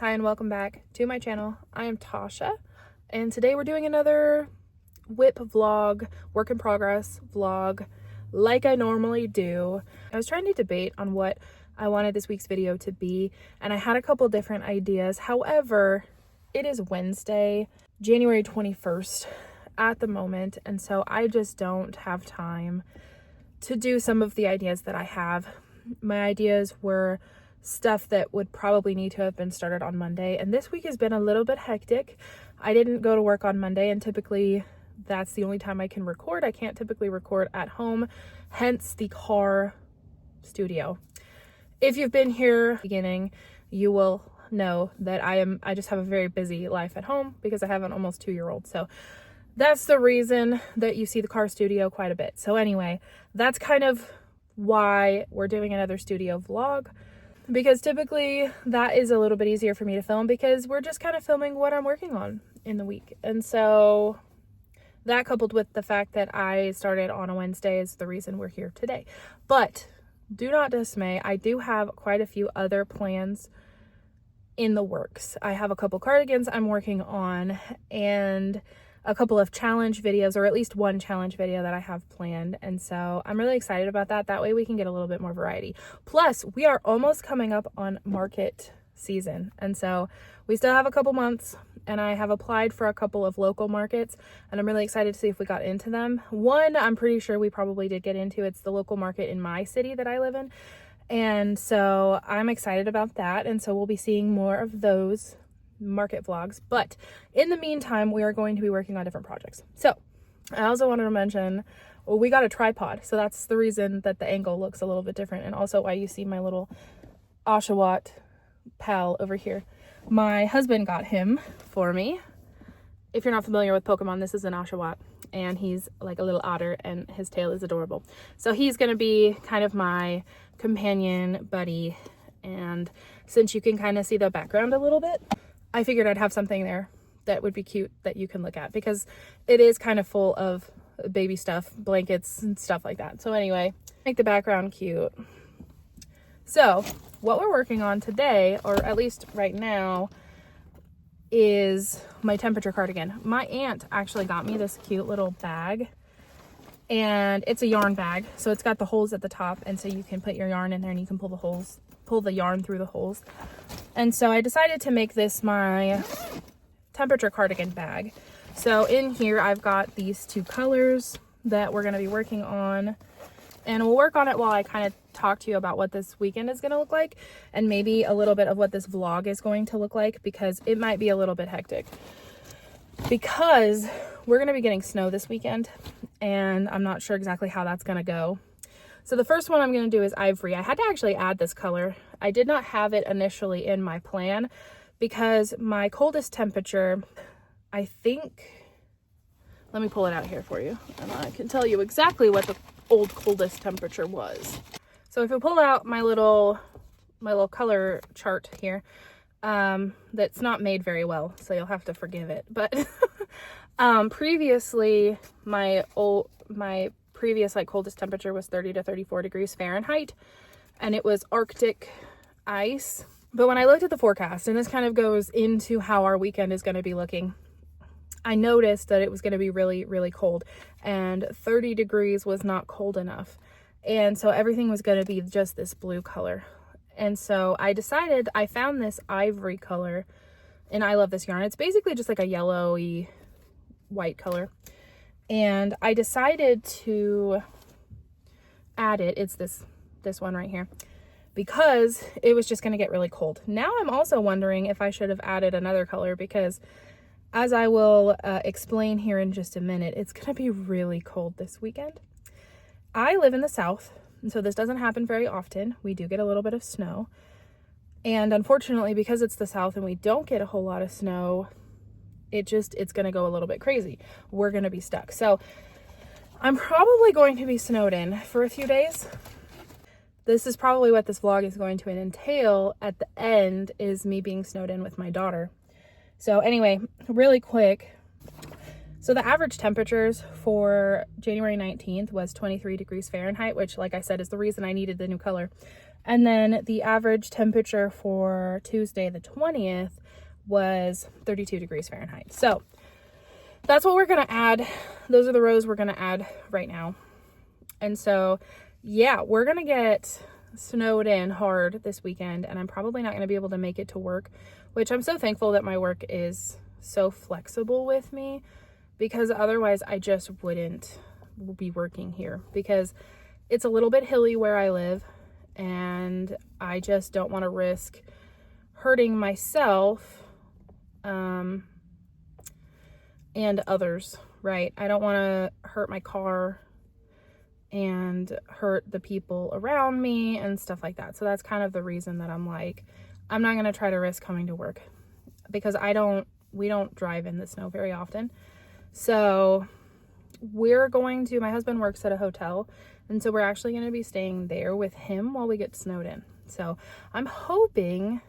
Hi and welcome back to my channel. I am Tasha and today we're doing another whip vlog, work in progress vlog like I normally do. I was trying to debate on what I wanted this week's video to be and I had a couple different ideas. However, it is Wednesday, January 21st at the moment, and so I just don't have time to do some of the ideas that I have. My ideas were stuff that would probably need to have been started on Monday, and this week has been a little bit hectic. I didn't go to work on Monday, and typically that's the only time I can record. I can't typically record at home, hence the car studio. If you've been here at the beginning, you will know that I just have a very busy life at home because I have an almost 2-year-old. So that's the reason that you see the car studio quite a bit. So anyway, that's kind of why we're doing another studio vlog, because typically that is a little bit easier for me to film because we're just kind of filming what I'm working on in the week. And so that, coupled with the fact that I started on a Wednesday, is the reason we're here today. But do not dismay, I do have quite a few other plans in the works. I have a couple cardigans I'm working on and a couple of challenge videos, or at least one challenge video that I have planned. And so I'm really excited about that. That way we can get a little bit more variety. Plus, we are almost coming up on market season. And so we still have a couple months, and I have applied for a couple of local markets, and I'm really excited to see if we got into them. One, I'm pretty sure we probably did get into. It's the local market in my city that I live in. And so I'm excited about that. And so we'll be seeing more of those market vlogs. But in the meantime, we are going to be working on different projects. So I also wanted to mention, well, we got a tripod. So that's the reason that the angle looks a little bit different. And also why you see my little Oshawott pal over here. My husband got him for me. If you're not familiar with Pokemon, this is an Oshawott, and he's like a little otter and his tail is adorable. So he's going to be kind of my companion buddy. And since you can kind of see the background a little bit, I figured I'd have something there that would be cute that you can look at, because it is kind of full of baby stuff, blankets and stuff like that. So anyway, make the background cute. So what we're working on today, or at least right now, is my temperature cardigan. My aunt actually got me this cute little bag, and it's a yarn bag. So it's got the holes at the top, and so you can put your yarn in there and you can pull the yarn through the holes. And so I decided to make this my temperature cardigan bag. So in here I've got these two colors that we're going to be working on, and we'll work on it while I kind of talk to you about what this weekend is going to look like, and maybe a little bit of what this vlog is going to look like, because it might be a little bit hectic because we're going to be getting snow this weekend, and I'm not sure exactly how that's going to go. So the first one I'm going to do is ivory. I had to actually add this color. I did not have it initially in my plan because my coldest temperature, I think, let me pull it out here for you and I can tell you exactly what the old coldest temperature was. So if you pull out my little color chart here, that's not made very well, so you'll have to forgive it. But previously my previous coldest temperature was 30 to 34 degrees Fahrenheit, and it was Arctic ice. But when I looked at the forecast, and this kind of goes into how our weekend is going to be looking, I noticed that it was going to be really, really cold, and 30 degrees was not cold enough. And so everything was going to be just this blue color. And so I decided, I found this ivory color, and I love this yarn. It's basically just like a yellowy white color. And I decided to add it. It's this one right here, because it was just going to get really cold. Now I'm also wondering if I should have added another color, because as I will explain here in just a minute, it's going to be really cold this weekend. I live in the South, and so this doesn't happen very often. We do get a little bit of snow. And unfortunately, because it's the South and we don't get a whole lot of snow, it's going to go a little bit crazy. We're going to be stuck. So I'm probably going to be snowed in for a few days. This is probably what this vlog is going to entail at the end, is me being snowed in with my daughter. So anyway, really quick. So the average temperatures for January 19th was 23 degrees Fahrenheit, which, like I said, is the reason I needed the new color. And then the average temperature for Tuesday the 20th was 32 degrees Fahrenheit. So that's what we're going to add. Those are the rows we're going to add right now. And so, yeah, we're going to get snowed in hard this weekend, and I'm probably not going to be able to make it to work, which I'm so thankful that my work is so flexible with me, because otherwise I just wouldn't be working here, because it's a little bit hilly where I live, and I just don't want to risk hurting myself and others, right? I don't want to hurt my car and hurt the people around me and stuff like that. So that's kind of the reason that I'm like, I'm not going to try to risk coming to work, because we don't drive in the snow very often. So my husband works at a hotel, and so we're actually going to be staying there with him while we get snowed in. So I'm hoping,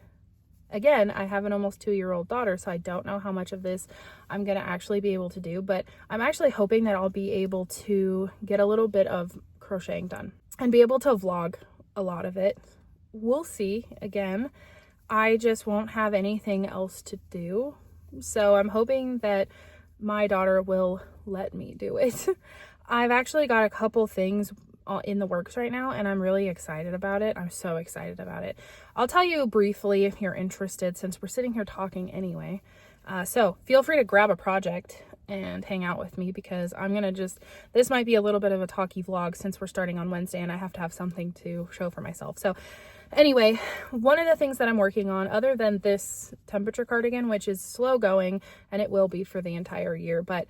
again, I have an almost 2-year-old daughter, so I don't know how much of this I'm going to actually be able to do, but I'm actually hoping that I'll be able to get a little bit of crocheting done and be able to vlog a lot of it. We'll see. Again, I just won't have anything else to do. So I'm hoping that my daughter will let me do it. I've actually got a couple things in the works right now, and I'm really excited about it. I'm so excited about it. I'll tell you briefly if you're interested, since we're sitting here talking anyway. So feel free to grab a project and hang out with me, because I'm gonna this might be a little bit of a talky vlog since we're starting on Wednesday and I have to have something to show for myself. So anyway, one of the things that I'm working on, other than this temperature cardigan, which is slow going and it will be for the entire year, but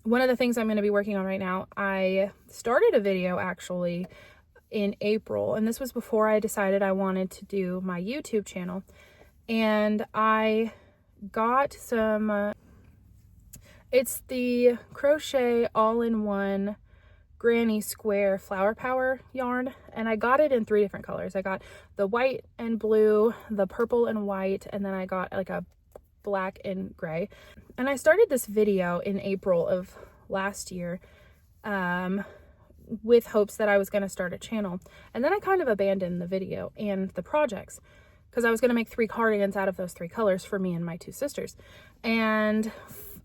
one of the things I'm going to be working on right now, I started a video actually in April, and this was before I decided I wanted to do my YouTube channel, and I got some, it's the Crochet all-in-one Granny Square Flower Power yarn, and I got it in 3 different colors. I got the white and blue, the purple and white, and then I got like a black and gray. And I started this video in April of last year with hopes that I was going to start a channel, and then I kind of abandoned the video and the projects, because I was going to make 3 cardigans out of those 3 colors for me and my 2 sisters. And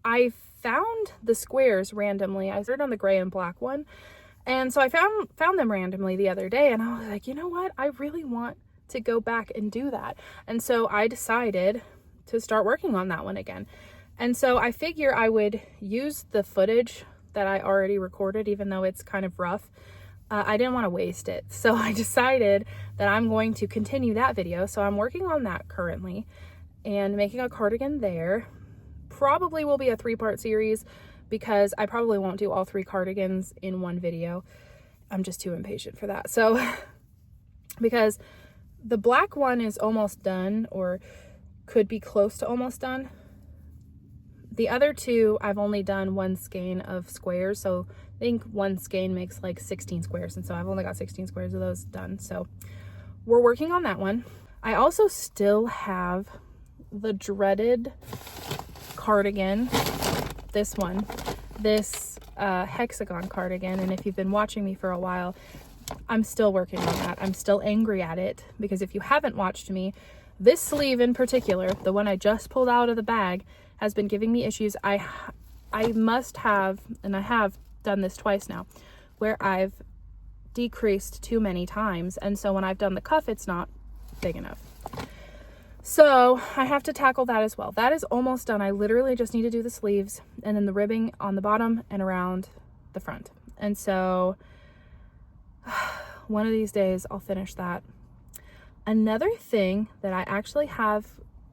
I found the squares randomly. I started on the gray and black one, and so I found them randomly the other day, and I was like, you know what, I really want to go back and do that. And so I decided to start working on that one again. And so I figure I would use the footage that I already recorded, even though it's kind of rough. I didn't want to waste it. So I decided that I'm going to continue that video. So I'm working on that currently and making a cardigan there. Probably will be a 3-part series, because I probably won't do all 3 cardigans in one video. I'm just too impatient for that. So because the black one is almost done, or could be close to almost done. The other 2, I've only done 1 skein of squares, so I think 1 skein makes like 16 squares, and so I've only got 16 squares of those done. So we're working on that one. I also still have the dreaded cardigan, this one, this hexagon cardigan, and if you've been watching me for a while, I'm still working on that. I'm still angry at it, because if you haven't watched me, this sleeve in particular, the one I just pulled out of the bag, has been giving me issues. I must have, and I have done this twice now, where I've decreased too many times, and so when I've done the cuff, it's not big enough. So I have to tackle that as well. That is almost done. I literally just need to do the sleeves and then the ribbing on the bottom and around the front. And so one of these days I'll finish that. Another thing that I actually have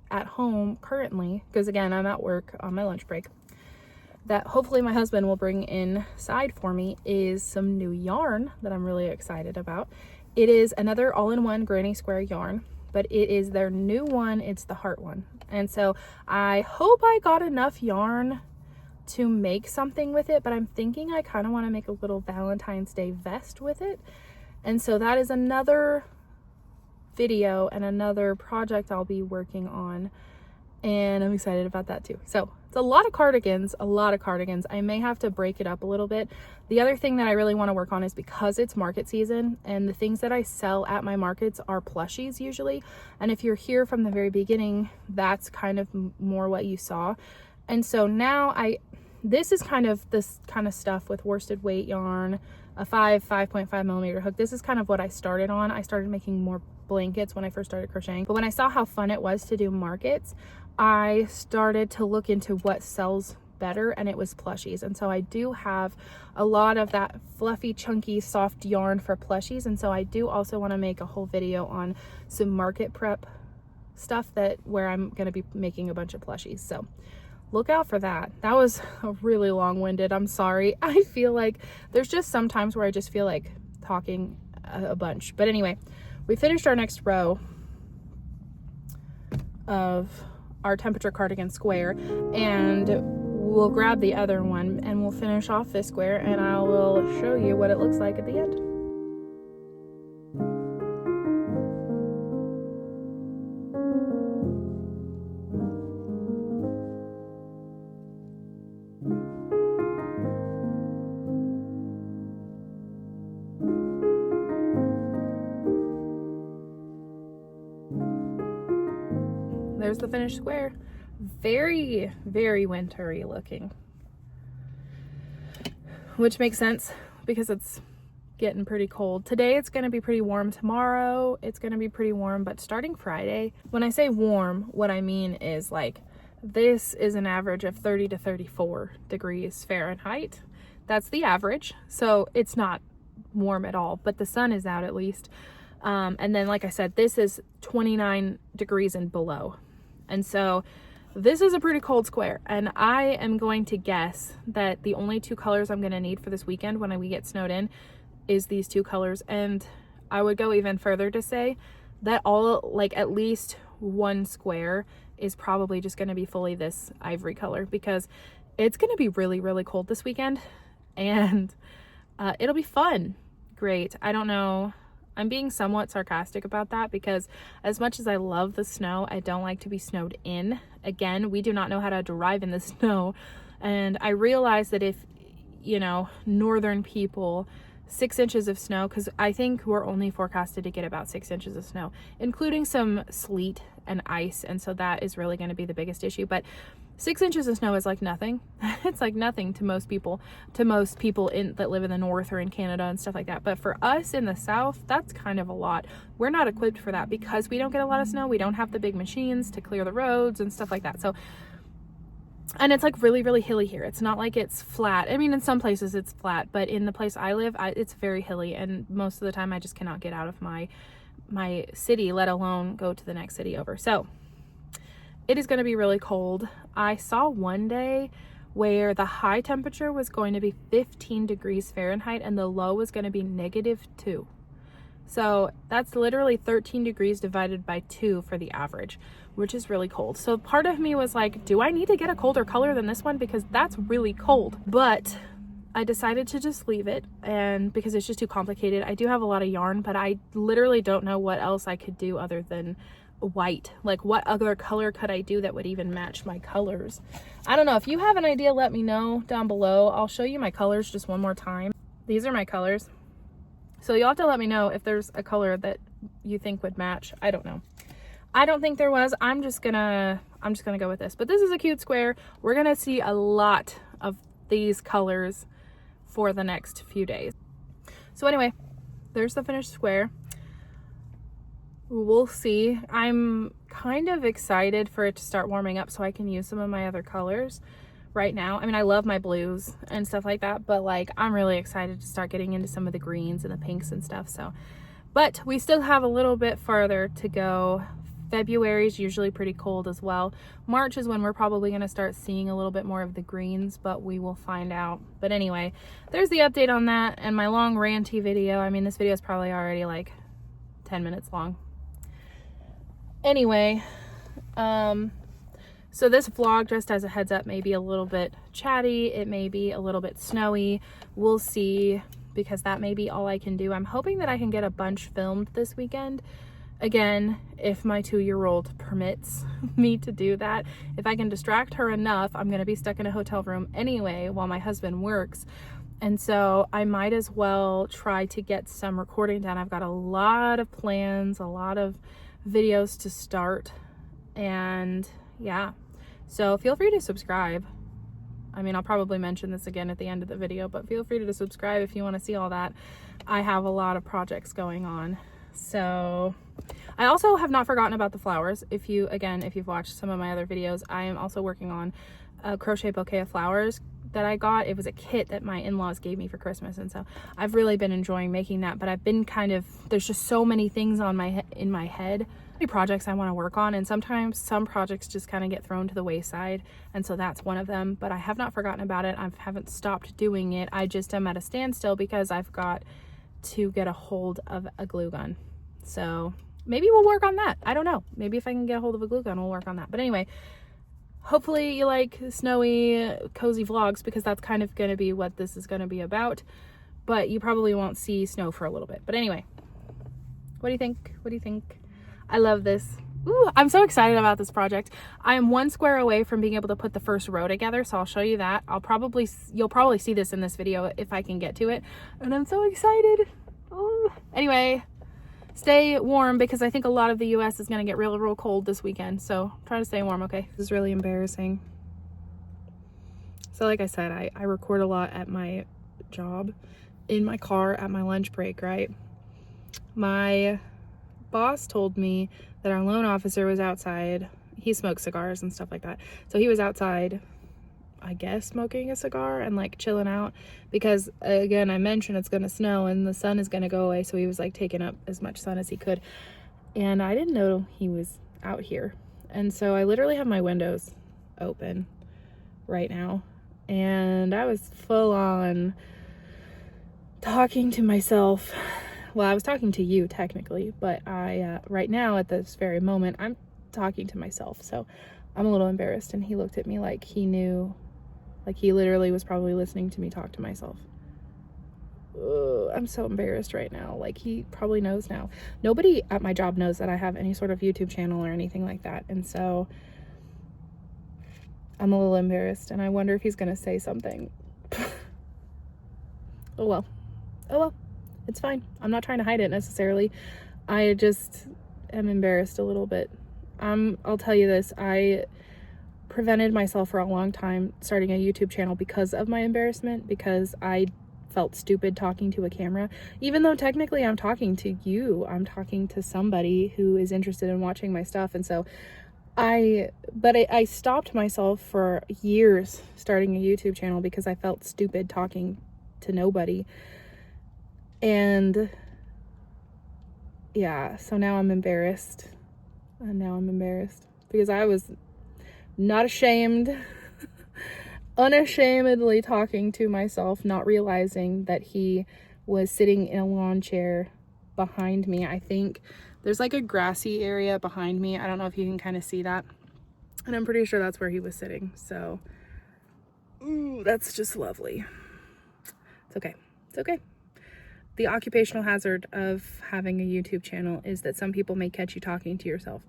at home currently, because again, I'm at work on my lunch break, that hopefully my husband will bring inside for me, is some new yarn that I'm really excited about. It is another all-in-one Granny Square yarn, but it is their new one. It's the heart one. And so I hope I got enough yarn to make something with it, but I'm thinking I kind of want to make a little Valentine's Day vest with it. And so that is another video and another project I'll be working on and I'm excited about that too. So it's a lot of cardigans, I may have to break it up a little bit. The other thing that I really want to work on is, because it's market season and the things that I sell at my markets are plushies usually, and if you're here from the very beginning, that's kind of more what you saw. And so now this is kind of this kind of stuff with worsted weight yarn, a 5.5 millimeter hook. This is kind of what I started on. I started making more blankets when I first started crocheting, but when I saw how fun it was to do markets, I started to look into what sells better, and it was plushies. And so I do have a lot of that fluffy, chunky, soft yarn for plushies, and so I do also want to make a whole video on some market prep stuff where I'm going to be making a bunch of plushies. So look out for that. That was a really long-winded, I'm sorry. I feel like there's just some times where I just feel like talking a bunch. But anyway, we finished our next row of our temperature cardigan square, and we'll grab the other one and we'll finish off this square, and I will show you what it looks like at the end. There's the finished square. Very, very wintry looking, which makes sense because it's getting pretty cold. Today it's going to be pretty warm. Tomorrow it's going to be pretty warm, but starting Friday, when I say warm, what I mean is like this is an average of 30 to 34 degrees Fahrenheit. That's the average. So it's not warm at all, but the sun is out at least. And then, like I said, this is 29 degrees and below. And so this is a pretty cold square, and I am going to guess that the only two colors I'm going to need for this weekend when we get snowed in is these two colors. And I would go even further to say that at least one square is probably just going to be fully this ivory color, because it's going to be really, really cold this weekend, and it'll be fun. Great. I don't know. I'm being somewhat sarcastic about that because as much as I love the snow, I don't like to be snowed in. Again, we do not know how to drive in the snow. And I realize that if, northern people, 6 inches of snow, because I think we're only forecasted to get about 6 inches of snow, including some sleet and ice. And so that is really going to be the biggest issue. But 6 inches of snow is like nothing. It's like nothing to most people that live in the north or in Canada and stuff like that. But for us in the south, that's kind of a lot. We're not equipped for that because we don't get a lot of snow. We don't have the big machines to clear the roads and stuff like that. So, and it's like really, really hilly here. It's not like it's flat. I mean, in some places it's flat, but in the place I live, it's very hilly. And most of the time I just cannot get out of my city, let alone go to the next city over. So it is going to be really cold. I saw one day where the high temperature was going to be 15 degrees Fahrenheit and the low was going to be -2. So that's literally 13 degrees divided by 2 for the average, which is really cold. So part of me was like, do I need to get a colder color than this one? Because that's really cold. But I decided to just leave it, and because it's just too complicated. I do have a lot of yarn, but I literally don't know what else I could do other than white. Like, what other color could I do that would even match my colors? I don't know. If you have an idea, let me know down below. I'll show you my colors just one more time. These are my colors. So you'll have to let me know if there's a color that you think would match. I don't know. I don't think there was. I'm just gonna go with this. But this is a cute square. We're gonna see a lot of these colors for the next few days. So anyway, there's the finished square. We'll see. I'm kind of excited for it to start warming up so I can use some of my other colors right now. I mean, I love my blues and stuff like that, but like, I'm really excited to start getting into some of the greens and the pinks and stuff. So, but we still have a little bit farther to go. February is usually pretty cold as well. March is when we're probably going to start seeing a little bit more of the greens, but we will find out. But anyway, there's the update on that and my long ranty video. I mean, this video is probably already like 10 minutes long. Anyway, so this vlog, just as a heads up, may be a little bit chatty. It may be a little bit snowy. We'll see, because that may be all I can do. I'm hoping that I can get a bunch filmed this weekend. again, if my 2-year-old permits me to do that, if I can distract her enough, I'm gonna be stuck in a hotel room anyway while my husband works. And so I might as well try to get some recording done. I've got a lot of plans, a lot of videos to start, and yeah. So feel free to subscribe. I mean, I'll probably mention this again at the end of the video, but feel free to subscribe if you want to see all that. I have a lot of projects going on. So I also have not forgotten about the flowers. If you've watched some of my other videos, I am also working on a crochet bouquet of flowers that I got. It was a kit that my in-laws gave me for Christmas, and so I've really been enjoying making that. But I've been there's just so many things in my head, projects I want to work on, and sometimes some projects just kind of get thrown to the wayside, and so that's one of them. But I have not forgotten about it. I haven't stopped doing it. I just am at a standstill because I've got to get a hold of a glue gun. So maybe we'll work on that. I don't know. Maybe if I can get a hold of a glue gun, we'll work on that. But anyway, hopefully you like snowy, cozy vlogs, because that's kind of going to be what this is going to be about. But you probably won't see snow for a little bit. But anyway, what do you think? What do you think? I love this. Ooh, I'm so excited about this project. I am 1 square away from being able to put the first row together, so I'll show you that. You'll probably see this in this video if I can get to it. And I'm so excited. Ooh. Anyway, stay warm, because I think a lot of the US is going to get real cold this weekend. So try to stay warm, okay? This is really embarrassing. So like I said, I record a lot at my job, in my car, at my lunch break, right? My boss told me that our loan officer was outside. He smokes cigars and stuff like that. So he was outside, I guess, smoking a cigar and like chilling out, because again, I mentioned it's gonna snow and the sun is gonna go away. So he was like taking up as much sun as he could. And I didn't know he was out here. And so I literally have my windows open right now. And I was full on talking to myself. Well, I was talking to you technically, but right now at this very moment, I'm talking to myself. So I'm a little embarrassed. And he looked at me like he knew, like he literally was probably listening to me talk to myself. I'm so embarrassed right now. Like he probably knows now. Nobody at my job knows that I have any sort of YouTube channel or anything like that. And so I'm a little embarrassed, and I wonder if he's going to say something. Oh well. Oh well. It's fine. I'm not trying to hide it necessarily. I just am embarrassed a little bit. I'll tell you this. I prevented myself for a long time starting a YouTube channel because of my embarrassment, because I felt stupid talking to a camera, even though technically I'm talking to you. I'm talking to somebody who is interested in watching my stuff. And so I stopped myself for years starting a YouTube channel because I felt stupid talking to nobody. And yeah, so now I'm embarrassed. And now I'm embarrassed because I was not ashamed, unashamedly talking to myself, not realizing that he was sitting in a lawn chair behind me. I think there's like a grassy area behind me. I don't know if you can kind of see that. And I'm pretty sure that's where he was sitting. So, ooh, that's just lovely. It's okay. It's okay. The occupational hazard of having a YouTube channel is that some people may catch you talking to yourself.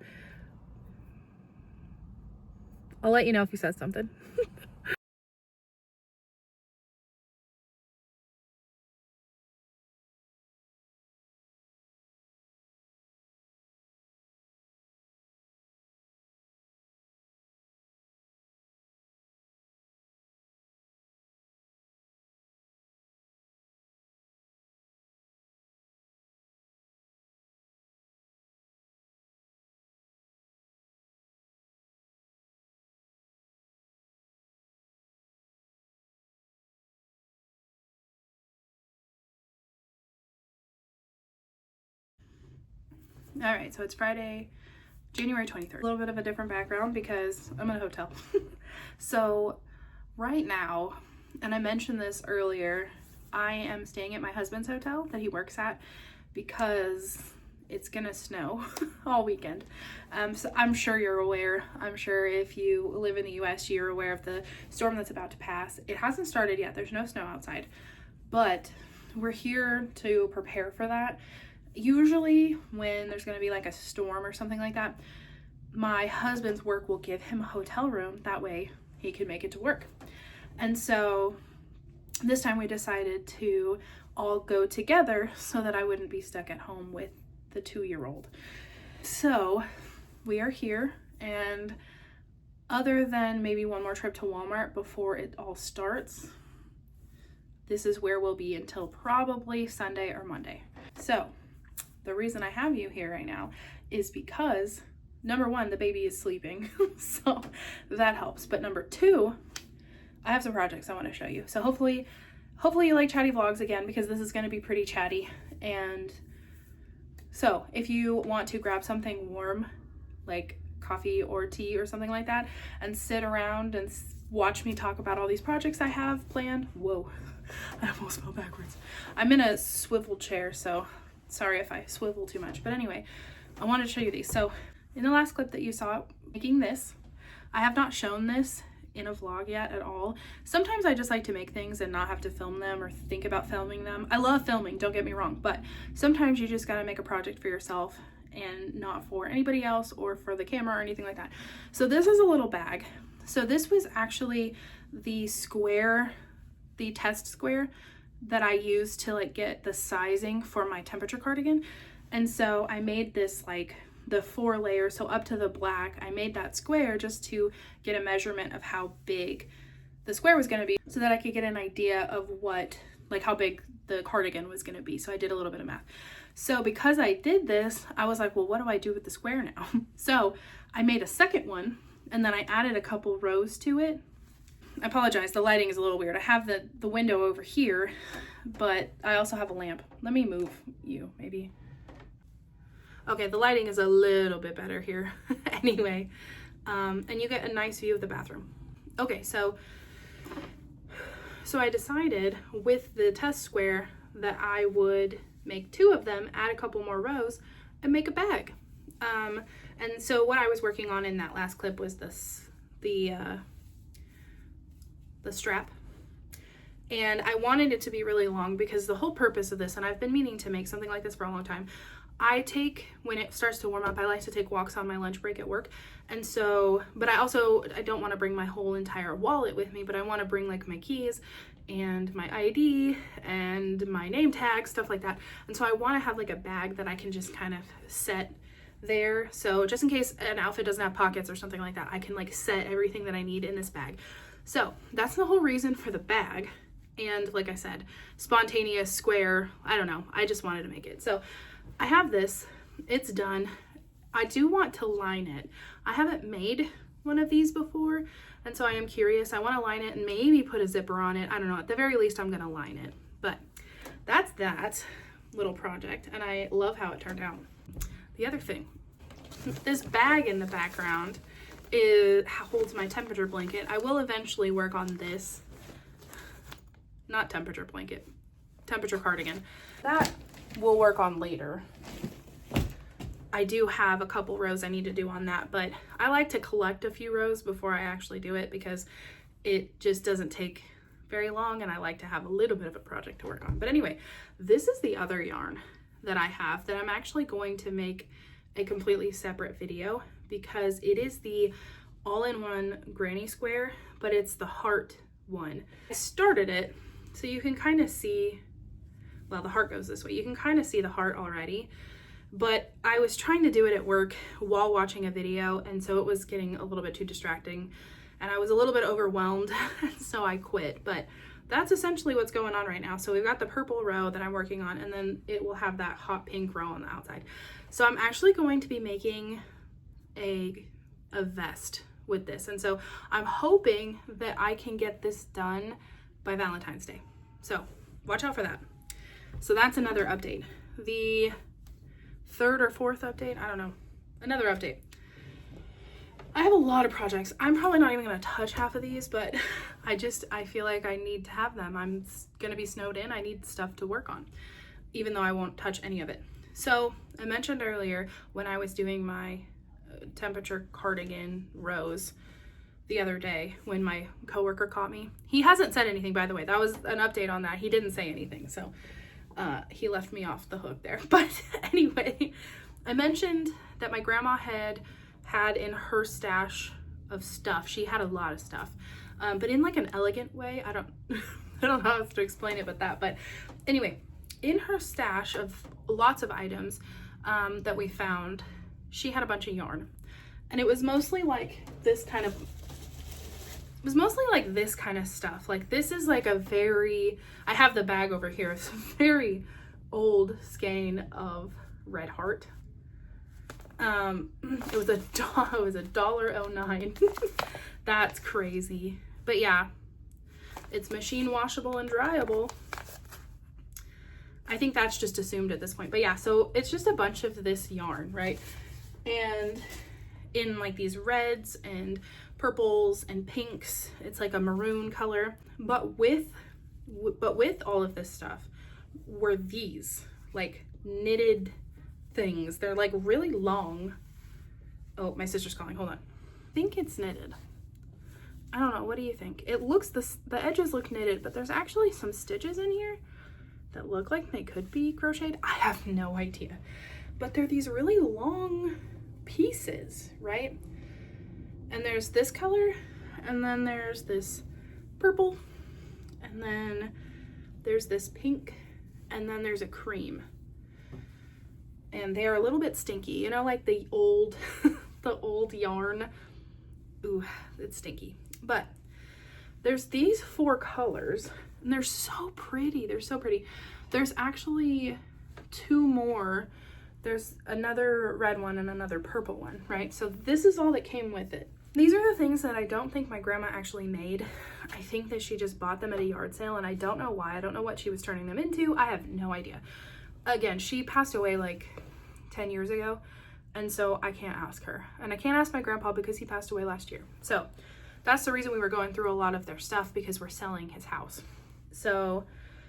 I'll let you know if he says something. All right, so it's Friday, January 23rd. A little bit of a different background because I'm in a hotel. So right now, and I mentioned this earlier, I am staying at my husband's hotel that he works at because it's gonna snow all weekend. So I'm sure you're aware. I'm sure if you live in the US, you're aware of the storm that's about to pass. It hasn't started yet. There's no snow outside, but we're here to prepare for that. Usually when there's going to be like a storm or something like that, my husband's work will give him a hotel room. That way he can make it to work. And so this time we decided to all go together so that I wouldn't be stuck at home with the 2-year-old. So we are here, and other than maybe one more trip to Walmart before it all starts, this is where we'll be until probably Sunday or Monday. So the reason I have you here right now is because number one, the baby is sleeping, so that helps. But number two, I have some projects I want to show you. So hopefully you like chatty vlogs again, because this is going to be pretty chatty. And so if you want to grab something warm, like coffee or tea or something like that, and sit around and watch me talk about all these projects I have planned. Whoa, I almost fell backwards. I'm in a swivel chair, so sorry if I swivel too much. But anyway, I wanted to show you these. So in the last clip that you saw, making this, I have not shown this in a vlog yet at all. Sometimes I just like to make things and not have to film them or think about filming them. I love filming, don't get me wrong, but sometimes you just gotta make a project for yourself and not for anybody else or for the camera or anything like that. So this is a little bag. So this was actually the square, the test square that I used to like get the sizing for my temperature cardigan. And so I made this like the 4 layers, so up to the black, I made that square just to get a measurement of how big the square was going to be, so that I could get an idea of what, like how big the cardigan was going to be. So I did a little bit of math. So because I did this, I was like, well, what do I do with the square now? So I made a second one, and then I added a couple rows to it. I apologize, the lighting is a little weird. I have the window over here, but I also have a lamp. Let me move you, maybe. Okay, the lighting is a little bit better here. Anyway, and you get a nice view of the bathroom. Okay, so I decided with the test square that I would make 2 of them, add a couple more rows, and make a bag. And so what I was working on in that last clip was the strap. And I wanted it to be really long, because the whole purpose of this, and I've been meaning to make something like this for a long time, when it starts to warm up, I like to take walks on my lunch break at work. And so, but I don't want to bring my whole entire wallet with me, but I want to bring like my keys and my ID and my name tag, stuff like that. And so I want to have like a bag that I can just kind of set there. So just in case an outfit doesn't have pockets or something like that, I can like set everything that I need in this bag. So that's the whole reason for the bag. And like I said, spontaneous square, I don't know, I just wanted to make it. So I have this, it's done. I do want to line it. I haven't made one of these before, and so I am curious. I want to line it and maybe put a zipper on it. I don't know, at the very least I'm gonna line it. But that's that little project, and I love how it turned out. The other thing, this bag in the background holds my temperature blanket. I will eventually work on this, not temperature blanket, temperature cardigan. That we'll work on later. I do have a couple rows I need to do on that, but I like to collect a few rows before I actually do it, because it just doesn't take very long, and I like to have a little bit of a project to work on. But anyway, this is the other yarn that I have that I'm actually going to make a completely separate video, because it is the all-in-one granny square, but it's the heart one. I started it so you can kind of see, well, the heart goes this way. You can kind of see the heart already, but I was trying to do it at work while watching a video, and so it was getting a little bit too distracting, and I was a little bit overwhelmed, so I quit. But that's essentially what's going on right now. So we've got the purple row that I'm working on, and then it will have that hot pink row on the outside. So I'm actually going to be making a vest with this, and so I'm hoping that I can get this done by Valentine's Day. So watch out for that. So that's another update. The 3rd or 4th update, I don't know, another update. I have a lot of projects. I'm probably not even gonna touch half of these, but I feel like I need to have them. I'm gonna be snowed in. I need stuff to work on, even though I won't touch any of it. So I mentioned earlier when I was doing my temperature cardigan rows the other day, when my coworker caught me. He hasn't said anything, by the way. That was an update on that. He didn't say anything. So he left me off the hook there. But anyway, I mentioned that my grandma had in her stash of stuff, she had a lot of stuff, but in like an elegant way. I don't I don't know how else to explain it but that. But anyway, in her stash of lots of items that we found, she had a bunch of yarn, and it was mostly like this kind of stuff. Like this is like a very, I have the bag over here, it's a very old skein of Red Heart. It was $1.09. That's crazy. But yeah, it's machine washable and dryable. I think that's just assumed at this point. But yeah, so it's just a bunch of this yarn, right? And in like these reds and purples and pinks, it's like a maroon color. But with all of this stuff were these like knitted things. They're like really long. Oh, my sister's calling, hold on. I think it's knitted. I don't know, what do you think? It looks, the edges look knitted, but there's actually some stitches in here that look like they could be crocheted. I have no idea. But they're these really long pieces, right? And there's this color, and then there's this purple, and then there's this pink, and then there's a cream. And they are a little bit stinky, you know, like the old the old yarn. Ooh, it's stinky. But there's these 4 colors, and they're so pretty. They're so pretty. There's actually 2 more. There's another red one and another purple one, right? So this is all that came with it. These are the things that I don't think my grandma actually made. I think that she just bought them at a yard sale, and I don't know why. I don't know what she was turning them into. I have no idea. Again, she passed away like 10 years ago, and so I can't ask her. And I can't ask my grandpa because he passed away last year. So that's the reason we were going through a lot of their stuff, because we're selling his house. So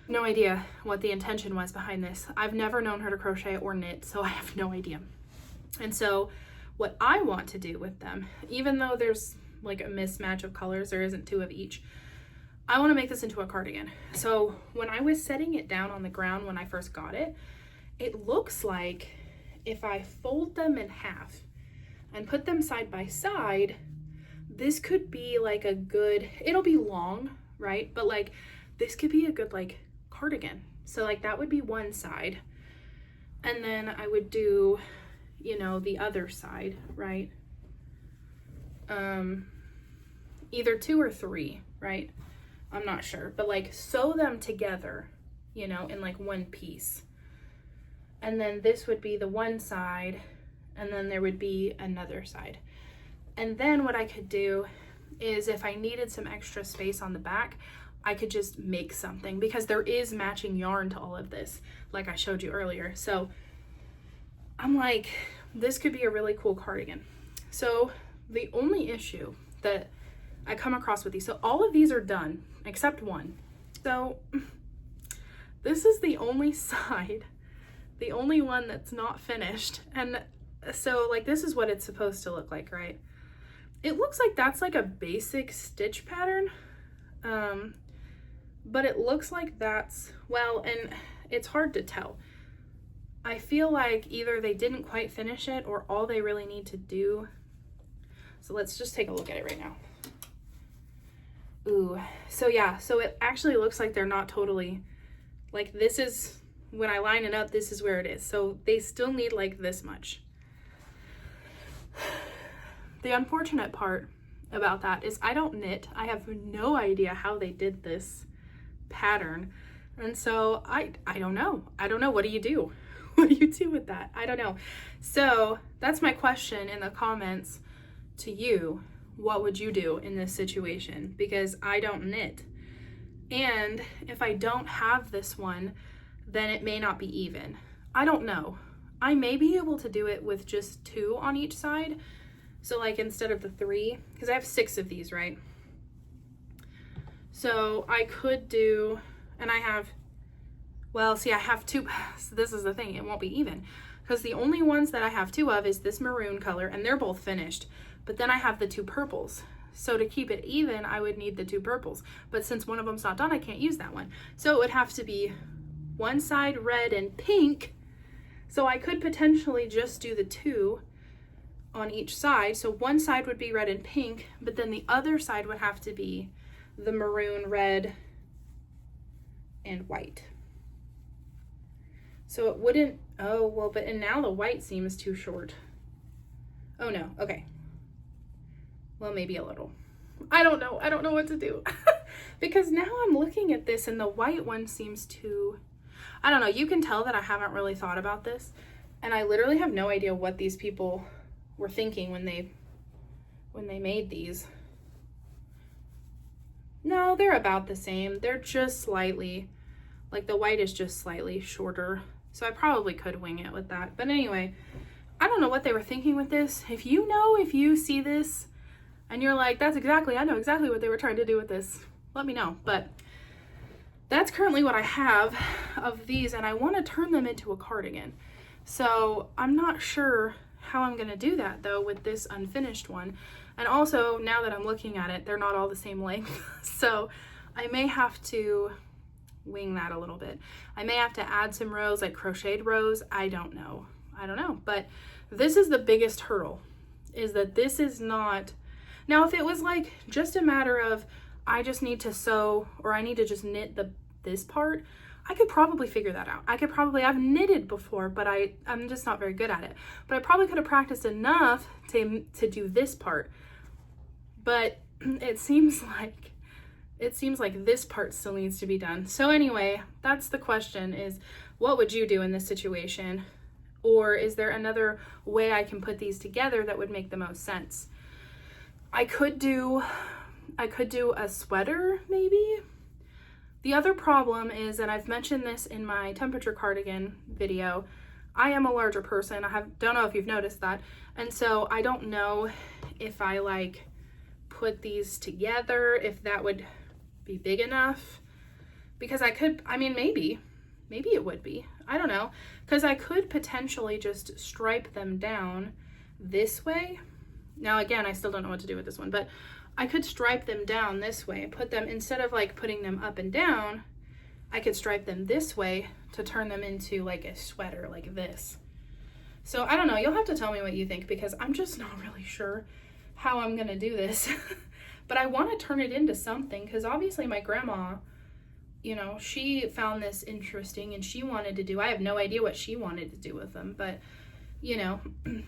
no idea what the intention was behind this. I've never known her to crochet or knit, so I have no idea. And so what I want to do with them, even though there's like a mismatch of colors, there isn't 2 of each, I want to make this into a cardigan. So when I was setting it down on the ground when I first got it, it looks like if I fold them in half and put them side by side, this could be like a good, it'll be long, right? But like this could be a good like cardigan. So like that would be one side. And then I would do, you know, the other side, right? Either 2 or 3, right? I'm not sure, but like sew them together, you know, in like one piece. And then this would be the one side, and then there would be another side. And then what I could do is, if I needed some extra space on the back, I could just make something, because there is matching yarn to all of this, like I showed you earlier. So I'm like, this could be a really cool cardigan. So the only issue that I come across with these, so all of these are done except one. So this is the only side, the only one that's not finished. And so like this is what it's supposed to look like, right? It looks like that's like a basic stitch pattern, but it looks like that's, well, and it's hard to tell. I feel like either they didn't quite finish it, or all they really need to do. So let's just take a look at it right now. Ooh, so yeah, so it actually looks like they're not totally, like this is, when I line it up, this is where it is. So they still need like this much. The unfortunate part about that is I don't knit. I have no idea how they did this pattern. And so I don't know. I don't know. What do you do? What do you do with that? I don't know. So that's my question in the comments to you. What would you do in this situation? Because I don't knit. And if I don't have this one, then it may not be even. I don't know. I may be able to do it with just 2 on each side. So like instead of the 3, because I have 6 of these, right? So I could do, and I have, well, see, I have 2, so this is the thing, it won't be even. Because the only ones that I have 2 of is this maroon color, and they're both finished. But then I have the 2 purples. So to keep it even, I would need the 2 purples. But since one of them's not done, I can't use that one. So it would have to be one side red and pink. So I could potentially just do the 2 on each side. So one side would be red and pink, but then the other side would have to be the maroon, red, and white. So it wouldn't, oh, well, but and now the white seems too short. Oh no, okay. Well, maybe a little. I don't know what to do. Because now I'm looking at this and the white one seems too, I don't know, you can tell that I haven't really thought about this. And I literally have no idea what these people were thinking when they made these. No, they're about the same. They're just slightly, like the white is just slightly shorter. So I probably could wing it with that. But anyway, I don't know what they were thinking with this. If you know, if you see this and you're like, I know exactly what they were trying to do with this, let me know. But that's currently what I have of these, and I want to turn them into a cardigan. So I'm not sure how I'm going to do that though with this unfinished one. And also, now that I'm looking at it, they're not all the same length. So I may have to wing that a little bit. I may have to add some rows, like crocheted rows. I don't know. But this is the biggest hurdle, is that this is not, now if it was like just a matter of I just need to sew or I need to just knit this part, I could probably figure that out. I've knitted before, but I'm just not very good at it. But I probably could have practiced enough to do this part. But it seems like this part still needs to be done. So anyway, that's the question, is what would you do in this situation? Or is there another way I can put these together that would make the most sense? I could do a sweater maybe. The other problem is, and I've mentioned this in my temperature cardigan video, I am a larger person. Don't know if you've noticed that. And so I don't know if I like put these together, if that would be big enough, because maybe it would be, I don't know, because I could potentially just stripe them down this way. Now again, I still don't know what to do with this one, but I could stripe them down this way, put them, instead of like putting them up and down, I could stripe them this way to turn them into like a sweater like this. So I don't know, you'll have to tell me what you think, because I'm just not really sure how I'm gonna do this. But I want to turn it into something, because obviously my grandma, you know, she found this interesting and she wanted to do, I have no idea what she wanted to do with them, but you know,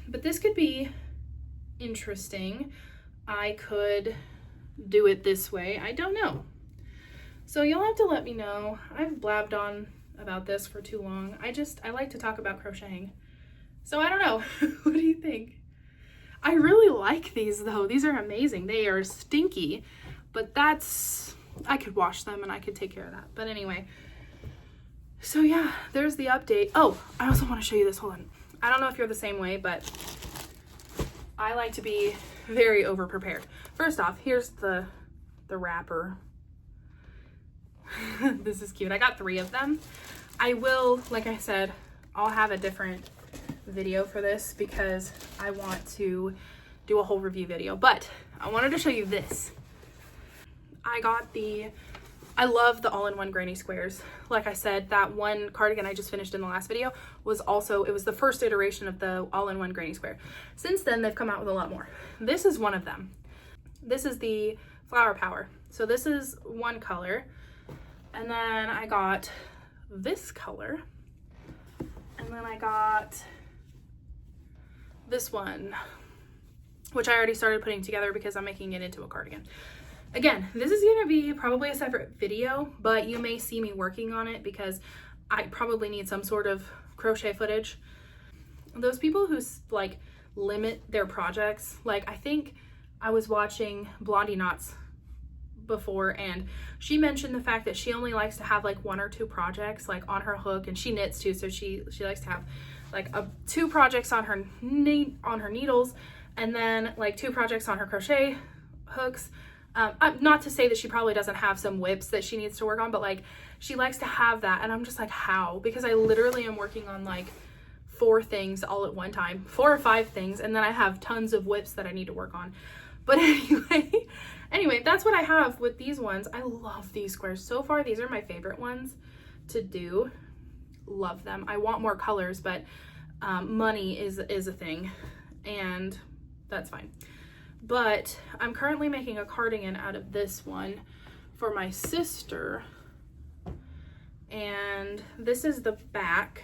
but this could be interesting. I could do it this way. I don't know. So you'll have to let me know. I've blabbed on about this for too long. I like to talk about crocheting. So I don't know. What do you think? I really like these though. These are amazing. They are stinky, but I could wash them and I could take care of that. But anyway, so yeah, there's the update. Oh, I also want to show you this. Hold on. I don't know if you're the same way, but I like to be very over prepared. First off, here's the wrapper. This is cute. I got 3 of them. I will, like I said, I'll have a different video for this because I want to do a whole review video, but I wanted to show you this. I love the all-in-one granny squares. Like I said, that one cardigan I just finished in the last video was it was the first iteration of the all-in-one granny square. Since then, they've come out with a lot more. This is one of them. This is the Flower Power. So this is one color. And then I got this color. And then I got this one, which I already started putting together because I'm making it into a cardigan. Again, this is going to be probably a separate video, but you may see me working on it because I probably need some sort of crochet footage. Those people who like limit their projects, like I think I was watching Blondie Knots before and she mentioned the fact that she only likes to have like 1 or 2 projects like on her hook, and she knits too, so she likes to have like 2 projects on her needles and then like 2 projects on her crochet hooks. Not to say that she probably doesn't have some whips that she needs to work on, but like she likes to have that, and I'm just like, how? Because I literally am working on like 4 things all at one time, 4 or 5 things, and then I have tons of whips that I need to work on. But anyway, that's what I have with these ones. I love these squares. So far, these are my favorite ones to do. love them. I want more colors, but money is a thing, and that's fine. But I'm currently making a cardigan out of this one for my sister, and this is the back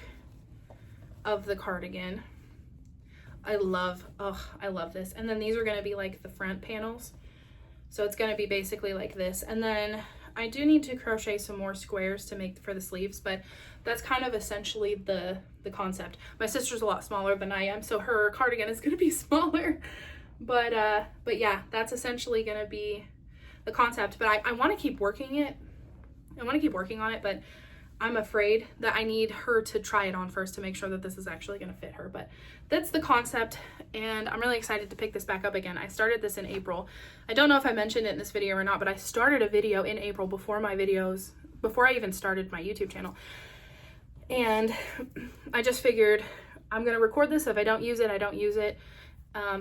of the cardigan. I love this. And then these are going to be like the front panels, so it's going to be basically like this. And then I do need to crochet some more squares to make for the sleeves, but that's kind of essentially the concept. My sister's a lot smaller than I am, so her cardigan is going to be smaller. But yeah, that's essentially going to be the concept. But I want to keep working it. I want to keep working on it, but I'm afraid that I need her to try it on first to make sure that this is actually going to fit her. But that's the concept, and I'm really excited to pick this back up again. I started this in April. I don't know if I mentioned it in this video or not, but I started a video in April before I even started my YouTube channel. And I just figured I'm going to record this. If I don't use it, I don't use it.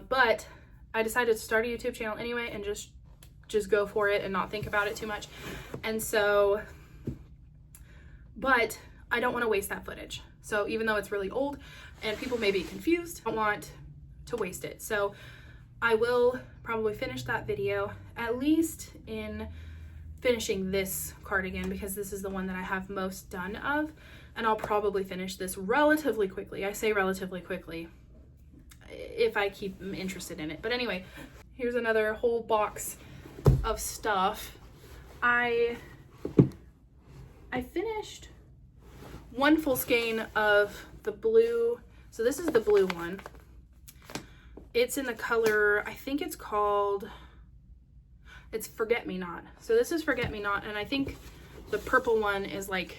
But I decided to start a YouTube channel anyway and just go for it and not think about it too much. And so, but I don't want to waste that footage. So even though it's really old and people may be confused, I don't want to waste it. So I will probably finish that video, at least in finishing this cardigan, because this is the one that I have most done of. And I'll probably finish this relatively quickly. I say relatively quickly if I keep interested in it. But anyway, here's another whole box of stuff. I finished one full skein of the blue. So this is the blue one. It's in the color, I think it's Forget Me Not. So this is Forget Me Not, and I think the purple one is like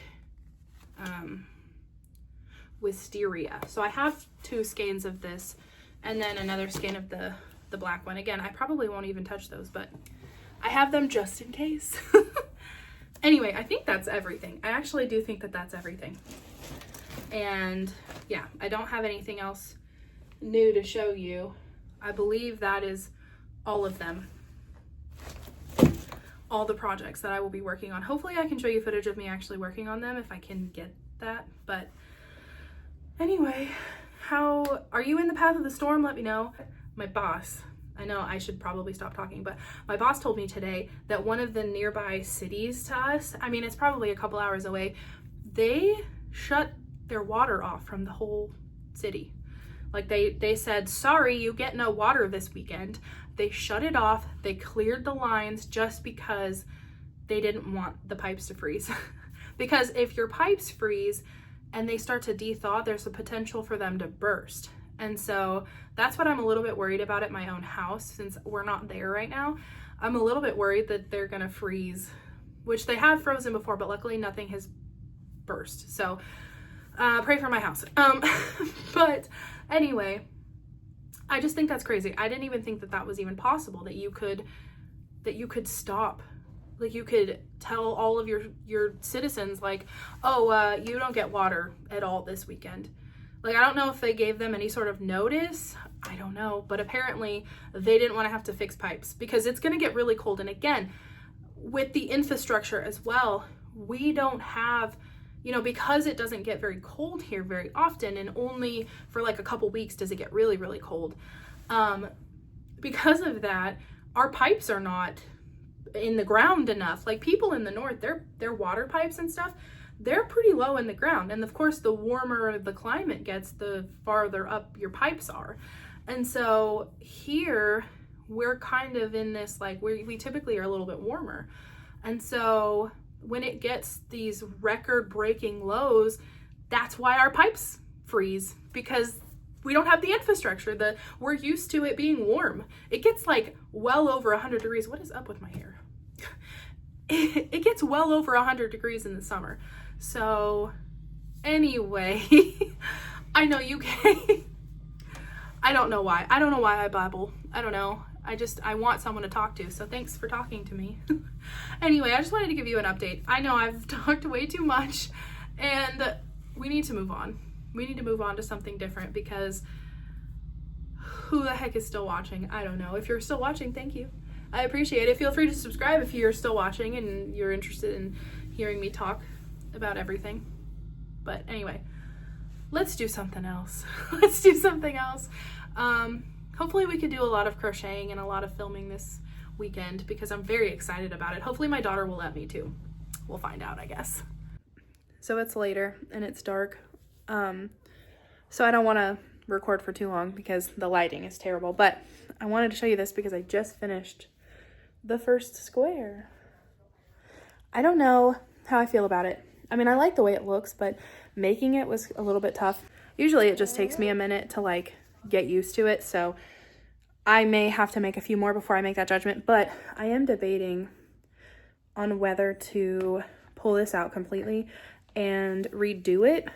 Wisteria. So I have 2 skeins of this, and then another skein of the black one. Again, I probably won't even touch those, but I have them just in case. Anyway, I think that's everything. I actually do think that that's everything. And yeah, I don't have anything else new to show you. I believe that is all of them. All the projects that I will be working on. Hopefully I can show you footage of me actually working on them if I can get that. But anyway, how are you in the path of the storm? Let me know. My boss, I know I should probably stop talking, but my boss told me today that one of the nearby cities to us, I mean, it's probably a couple hours away, they shut their water off from the whole city. Like they said, sorry, you get no water this weekend. They shut it off. They cleared the lines just because they didn't want the pipes to freeze. Because if your pipes freeze and they start to de-thaw, there's a potential for them to burst. And so that's what I'm a little bit worried about at my own house, since we're not there right now. I'm a little bit worried that they're gonna freeze, which they have frozen before, but luckily nothing has burst. So pray for my house. But anyway, I just think that's crazy. I didn't even think that that was even possible, that you could stop. Like you could tell all of your citizens, like, oh, you don't get water at all this weekend. Like, I don't know if they gave them any sort of notice. I don't know. But apparently they didn't want to have to fix pipes because it's going to get really cold. And again, with the infrastructure as well, we don't have, you know, because it doesn't get very cold here very often, and only for like a couple weeks does it get really, really cold. Because of that, our pipes are not in the ground enough. Like people in the north, their water pipes and stuff, they're pretty low in the ground. And of course, the warmer the climate gets, the farther up your pipes are. And so here we're kind of in this, like we typically are a little bit warmer. And so when it gets these record-breaking lows, that's why our pipes freeze, because we don't have the infrastructure. We're used to it being warm. It gets like well over 100 degrees. What is up with my hair? It gets well over 100 degrees in the summer. So anyway, I know UK. I don't know why. I don't know why I babble. I don't know. I want someone to talk to. So thanks for talking to me. Anyway, I just wanted to give you an update. I know I've talked way too much, and we need to move on. We need to move on to something different, because who the heck is still watching? I don't know. If you're still watching, thank you. I appreciate it. Feel free to subscribe if you're still watching and you're interested in hearing me talk about everything. But anyway, let's do something else. Let's do something else. Hopefully we can do a lot of crocheting and a lot of filming this weekend because I'm very excited about it. Hopefully my daughter will let me too. We'll find out, I guess. So it's later and it's dark. So I don't want to record for too long because the lighting is terrible, but I wanted to show you this because I just finished the first square. I don't know how I feel about it. I mean, I like the way it looks, but making it was a little bit tough. Usually it just takes me a minute to like get used to it, so I may have to make a few more before I make that judgment, but I am debating on whether to pull this out completely and redo it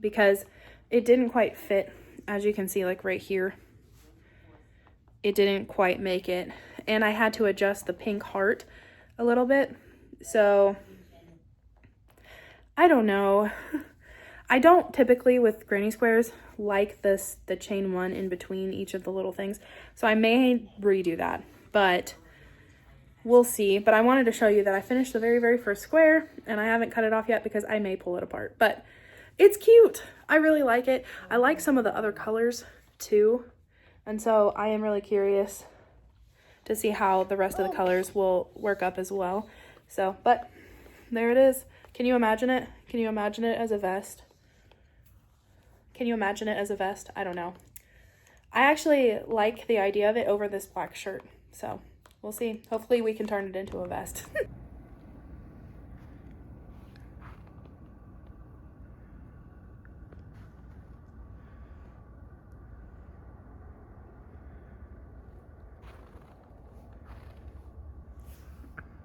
because it didn't quite fit. As you can see, like right here, it didn't quite make it, and I had to adjust the pink heart a little bit, so I don't know. I don't typically with granny squares like this, the chain one in between each of the little things, so I may redo that, but we'll see. But I wanted to show you that I finished the very first square and I haven't cut it off yet because I may pull it apart, but it's cute. I really like it. I like some of the other colors too, and so I am really curious to see how the rest of the colors will work up as well. So, but there it is. Can you imagine it? Can you imagine it as a vest? Can you imagine it as a vest? I don't know. I actually like the idea of it over this black shirt, so we'll see. Hopefully we can turn it into a vest.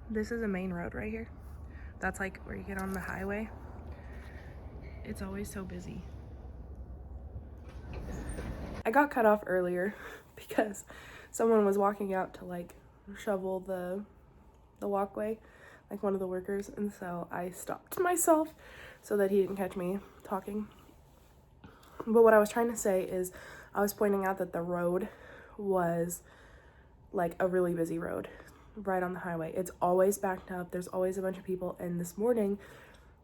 This is a main road right here. That's like where you get on the highway. It's always so busy. I got cut off earlier because someone was walking out to like shovel the walkway, like one of the workers, and so I stopped myself so that he didn't catch me talking. But what I was trying to say is I was pointing out that the road was like a really busy road right on the highway. It's always backed up. There's always a bunch of people, and this morning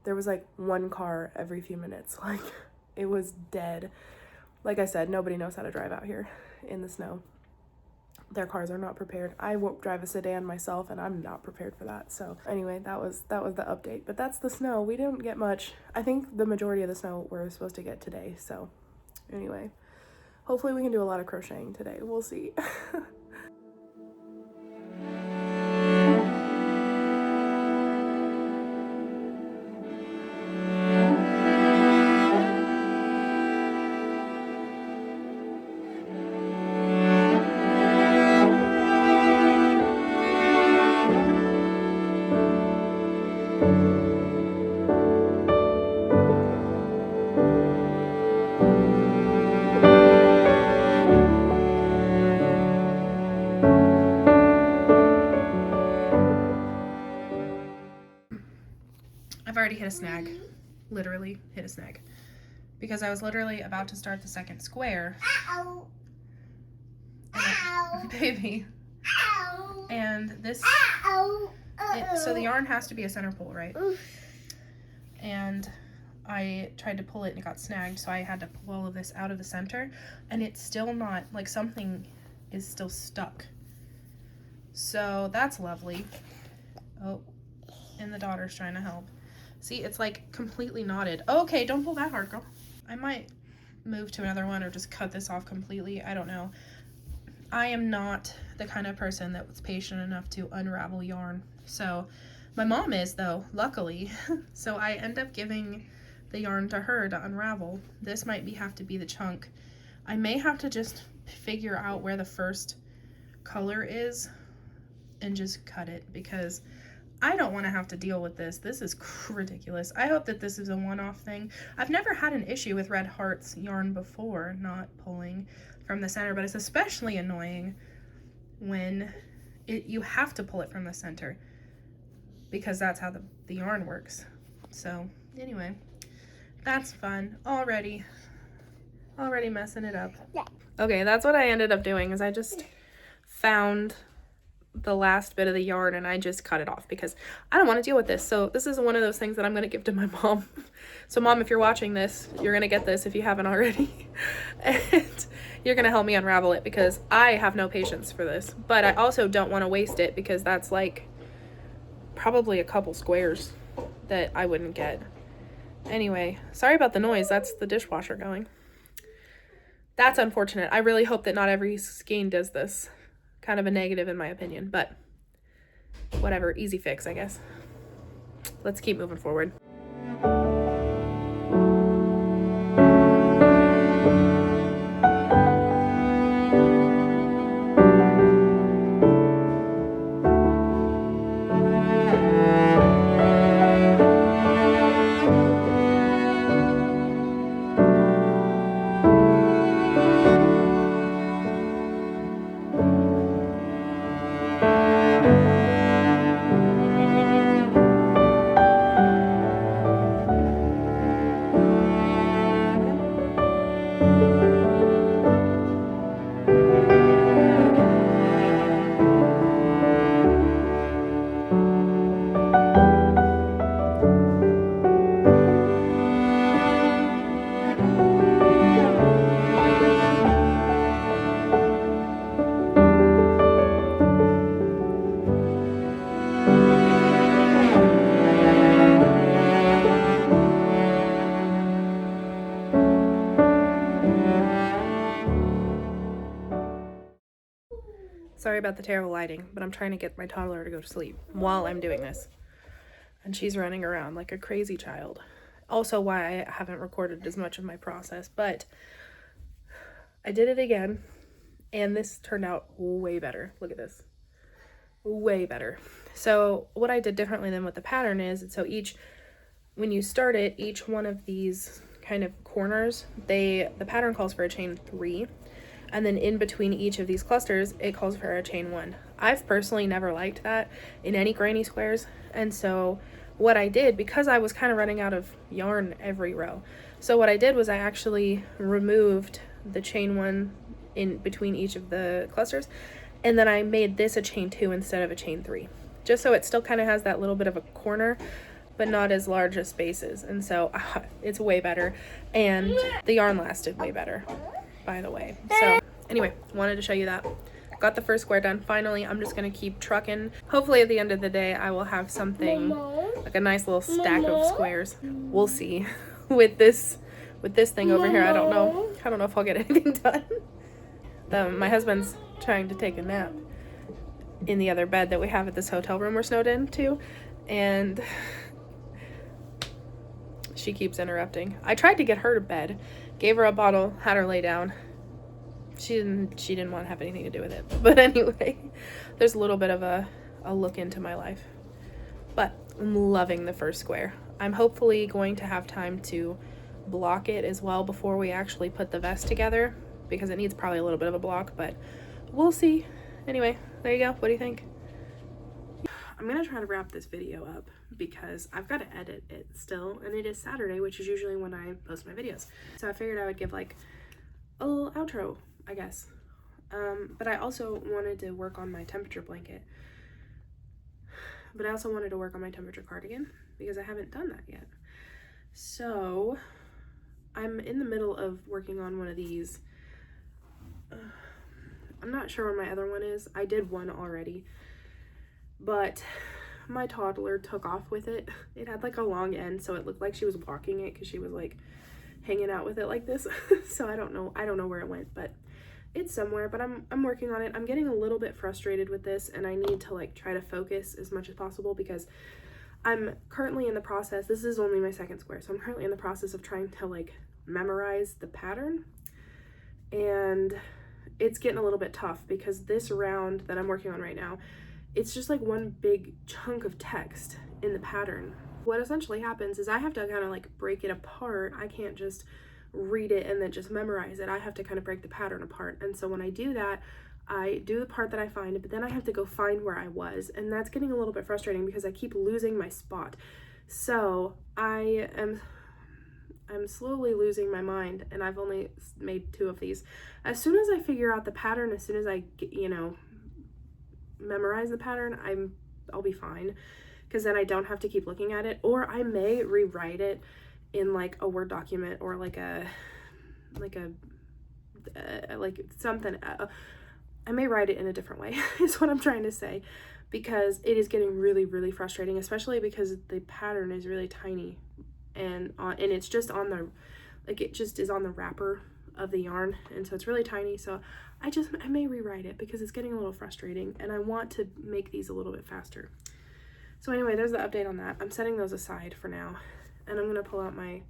there was like one car every few minutes. Like it was dead. Like I said, nobody knows how to drive out here in the snow. Their cars are not prepared. I won't drive a sedan myself, and I'm not prepared for that. So anyway, that was the update. But that's the snow. We didn't get much. I think the majority of the snow we're supposed to get today. So anyway, hopefully we can do a lot of crocheting today. We'll see. I've already hit a snag, literally hit a snag, because I was literally about to start the second square. Ow. Ow. Baby. Ow. And this, so the yarn has to be a center pull, right? Oof. And I tried to pull it and it got snagged, so I had to pull all of this out of the center, and it's still not, like something is still stuck. So that's lovely. Oh, and the daughter's trying to help. See, it's like completely knotted. Oh, okay, don't pull that hard, girl. I might move to another one or just cut this off completely. I don't know. I am not the kind of person that's patient enough to unravel yarn. So my mom is, though, luckily. So I end up giving the yarn to her to unravel. This might have to be the chunk. I may have to just figure out where the first color is and just cut it, because I don't want to have to deal with this. This is ridiculous. I hope that this is a one-off thing. I've never had an issue with Red Heart's yarn before not pulling from the center, but it's especially annoying when you have to pull it from the center, because that's how the yarn works. So anyway, that's fun. Already messing it up. Yeah. Okay, that's what I ended up doing, is I just found the last bit of the yarn and I just cut it off because I don't want to deal with this. So this is one of those things that I'm going to give to my mom. So Mom, if you're watching this, you're going to get this if you haven't already. And you're going to help me unravel it because I have no patience for this. But I also don't want to waste it because that's like probably a couple squares that I wouldn't get. Anyway, sorry about the noise. That's the dishwasher going. That's unfortunate. I really hope that not every skein does this. Kind of a negative in my opinion, but whatever, easy fix, I guess. Let's keep moving forward. Sorry about the terrible lighting, but I'm trying to get my toddler to go to sleep while I'm doing this. And she's running around like a crazy child. Also why I haven't recorded as much of my process, but I did it again, and this turned out way better. Look at this. Way better. So what I did differently than what the pattern is, and so when you start it, each one of these kind of corners, the pattern calls for a chain 3. And then in between each of these clusters, it calls for a chain 1. I've personally never liked that in any granny squares. And so what I did, because I was kind of running out of yarn every row, so what I did was I actually removed the chain 1 in between each of the clusters. And then I made this a chain 2 instead of a chain 3, just so it still kind of has that little bit of a corner, but not as large as spaces. And so it's way better. And the yarn lasted way better, by the way. So anyway, wanted to show you that. Got the first square done. Finally, I'm just going to keep trucking. Hopefully at the end of the day, I will have something like a nice little stack of squares. We'll see. with this thing over here, I don't know if I'll get anything done. My husband's trying to take a nap in the other bed that we have at this hotel room we're snowed in too, and she keeps interrupting. I tried to get her to bed, gave her a bottle, had her lay down. She didn't want to have anything to do with it. But anyway, there's a little bit of a look into my life. But I'm loving the first square. I'm hopefully going to have time to block it as well before we actually put the vest together, because it needs probably a little bit of a block, but we'll see. Anyway, there you go. What do you think? I'm gonna try to wrap this video up because I've got to edit it still, and it is Saturday, which is usually when I post my videos. So I figured I would give like a little outro, I guess. But I also wanted to work on my temperature blanket. But I also wanted to work on my temperature cardigan because I haven't done that yet. So I'm in the middle of working on one of these. I'm not sure where my other one is. I did one already, but my toddler took off with it. It had like a long end, so it looked like she was walking it because she was like hanging out with it like this. So I don't know where it went, but it's somewhere. But I'm working on it. I'm getting a little bit frustrated with this, and I need to like try to focus as much as possible because I'm currently in the process. This is only my second square, so I'm currently in the process of trying to like memorize the pattern, and it's getting a little bit tough because this round that I'm working on right now, it's just like one big chunk of text in the pattern. What essentially happens is I have to kind of like break it apart. I can't just read it and then just memorize it. I have to kind of break the pattern apart. And so when I do that, I do the part that I find, but then I have to go find where I was. And that's getting a little bit frustrating because I keep losing my spot. So I'm slowly losing my mind, and I've only made 2 of these. As soon as I figure out the pattern, as soon as I get, memorize the pattern, I'll be fine, because then I don't have to keep looking at it. Or I may rewrite it in like a Word document, or like something. I may write it in a different way is what I'm trying to say, because it is getting really, really frustrating, especially because the pattern is really tiny, and it's just on the, like, it just is on the wrapper of the yarn, and so it's really tiny. So I may rewrite it because it's getting a little frustrating, and I want to make these a little bit faster. So anyway, there's the update on that. I'm setting those aside for now, and I'm gonna pull out my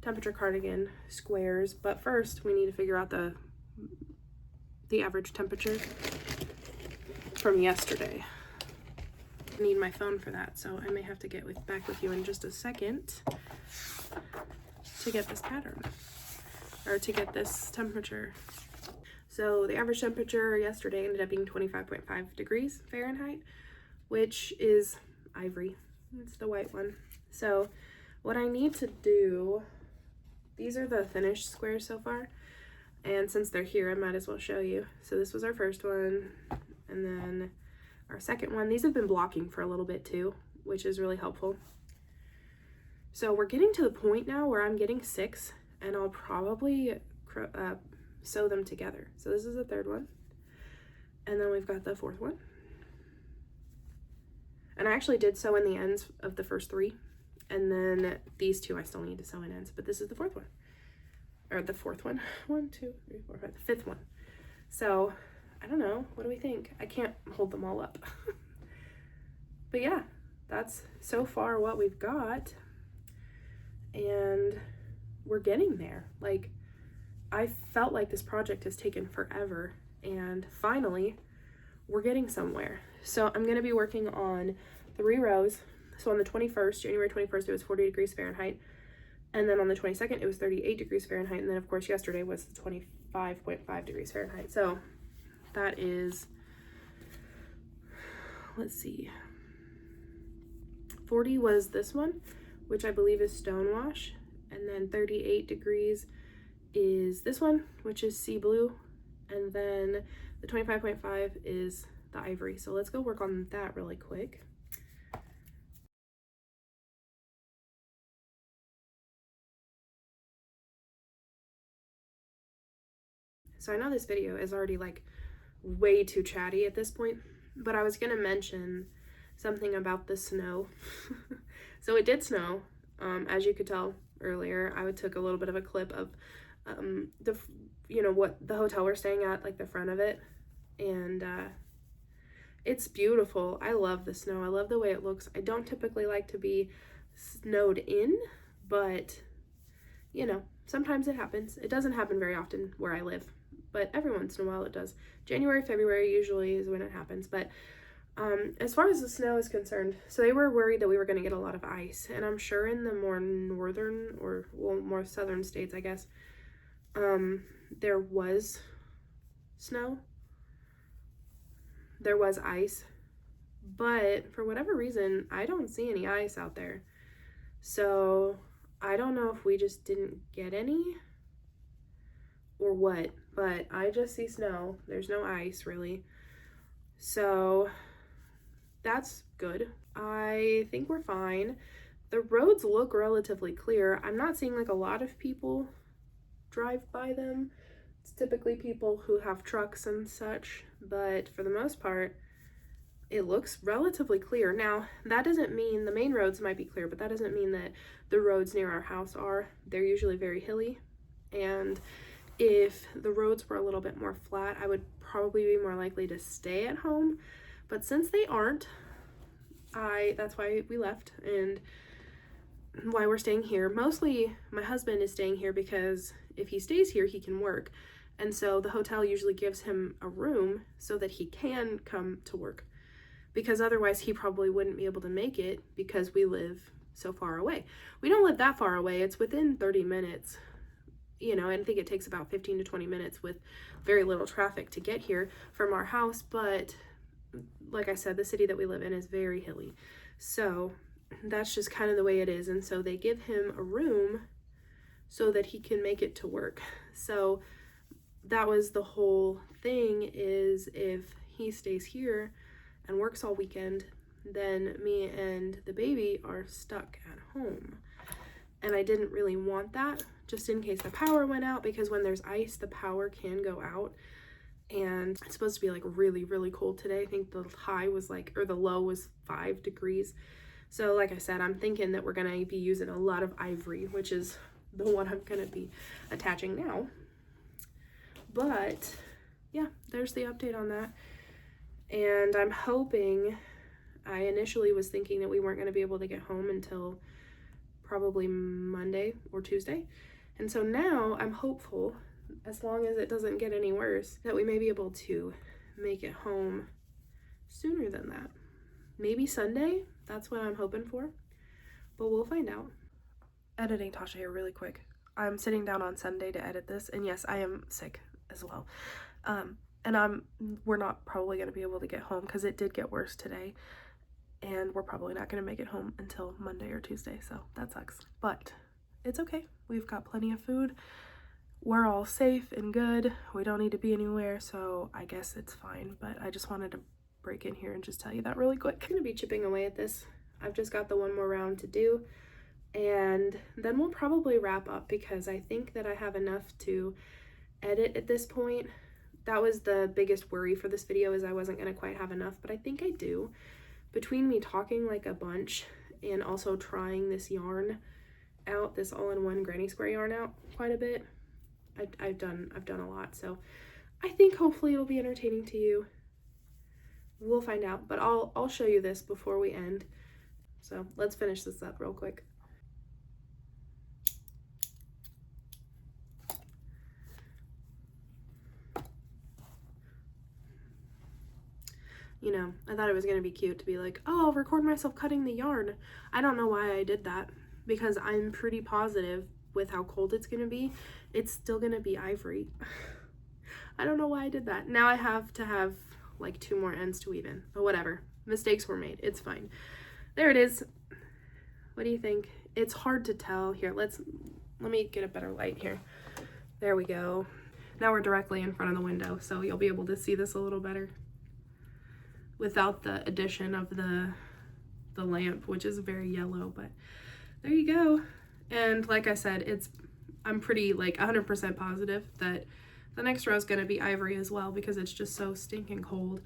temperature cardigan squares, but first we need to figure out the average temperature from yesterday. I need my phone for that, so I may have to get back with you in just a second to get this pattern, or to get this temperature. So the average temperature yesterday ended up being 25.5 degrees Fahrenheit, which is ivory. It's the white one. So what I need to do, these are the finished squares so far, and since they're here, I might as well show you. So this was our first one, and then our second one. These have been blocking for a little bit too, which is really helpful. So we're getting to the point now where I'm getting 6, and I'll probably sew them together. So this is the third one, and then we've got the fourth one. And I actually did sew in the ends of the first 3, and then these 2 I still need to sew in ends, but this is the fourth one. Or the fourth one. 1, 2, 3, 4, 5, the 5th one. So I don't know, what do we think? I can't hold them all up. But yeah, that's so far what we've got, and we're getting there. Like, I felt like this project has taken forever, and finally we're getting somewhere. So I'm going to be working on 3 rows. So on the 21st, January 21st, it was 40 degrees Fahrenheit. And then on the 22nd, it was 38 degrees Fahrenheit. And then, of course, yesterday was 25.5 degrees Fahrenheit. So that is, let's see, 40 was this one, which I believe is Stonewash. And then 38 degrees is this one, which is Sea Blue. And then the 25.5 is the Ivory. So let's go work on that really quick. So I know this video is already like way too chatty at this point, but I was gonna mention something about the snow. So it did snow, as you could tell earlier. I took a little bit of a clip of what the hotel we're staying at, like the front of it, and it's beautiful. I love the snow. I love the way it looks. I don't typically like to be snowed in, but you know, sometimes it happens. It doesn't happen very often where I live, but every once in a while it does. January, February usually is when it happens. But as far as the snow is concerned, so they were worried that we were going to get a lot of ice, and I'm sure in the more northern, or well, more southern states, I guess, there was snow, there was ice, but for whatever reason, I don't see any ice out there. So I don't know if we just didn't get any or what, but I just see snow. There's no ice really. So that's good. I think we're fine. The roads look relatively clear. I'm not seeing like a lot of people drive by them. It's typically people who have trucks and such, but for the most part, it looks relatively clear. Now, that doesn't mean the main roads might be clear, but that doesn't mean that the roads near our house are. They're usually very hilly, and if the roads were a little bit more flat, I would probably be more likely to stay at home. But since they aren't, that's why we left and why we're staying here. Mostly my husband is staying here because if he stays here, he can work. And so the hotel usually gives him a room so that he can come to work, because otherwise he probably wouldn't be able to make it because we live so far away. We don't live that far away. It's within 30 minutes, you know, and I think it takes about 15 to 20 minutes with very little traffic to get here from our house. But like I said, the city that we live in is very hilly. So that's just kind of the way it is. And so they give him a room so that he can make it to work. So that was the whole thing, is if he stays here and works all weekend, then me and the baby are stuck at home. And I didn't really want that, just in case the power went out, because when there's ice, the power can go out. And it's supposed to be like really, really cold today. I think the high was like, or the low was 5 degrees. So like I said, I'm thinking that we're gonna be using a lot of ivory, which is the one I'm gonna be attaching now. But yeah, there's the update on that. And I'm hoping, I initially was thinking that we weren't gonna be able to get home until probably Monday or Tuesday. And so now I'm hopeful, as long as it doesn't get any worse, that we may be able to make it home sooner than that. Maybe Sunday, that's what I'm hoping for, but we'll find out. Editing Tasha here really quick. I'm sitting down on Sunday to edit this, and yes, I am sick as well. And we're not probably gonna be able to get home because it did get worse today, and we're probably not gonna make it home until Monday or Tuesday, so that sucks. But it's okay, we've got plenty of food. We're all safe and good. We don't need to be anywhere, so I guess it's fine. But I just wanted to break in here and just tell you that really quick. I'm gonna be chipping away at this. I've just got the one more round to do, and then we'll probably wrap up because I think that I have enough to edit at this point. That was the biggest worry for this video, is I wasn't gonna quite have enough, but I think I do. Between me talking like a bunch and also trying this yarn out, this all-in-one granny square yarn out quite a bit, I've done a lot, so I think hopefully it'll be entertaining to you. We'll find out, but I'll show you this before we end. So let's finish this up real quick. You know, I thought it was gonna be cute to be like, oh, I'll record myself cutting the yarn. I don't know why I did that, because I'm pretty positive with how cold it's gonna be, it's still gonna be ivory. I don't know why I did that. Now I have to have like 2 more ends to weave in, but whatever. Mistakes were made, it's fine. There it is. What do you think? It's hard to tell. Here, let me get a better light here. There we go. Now we're directly in front of the window, so you'll be able to see this a little better without the addition of the lamp, which is very yellow, but there you go. And like I said, I'm pretty like 100% positive that the next row is going to be ivory as well, because it's just so stinking cold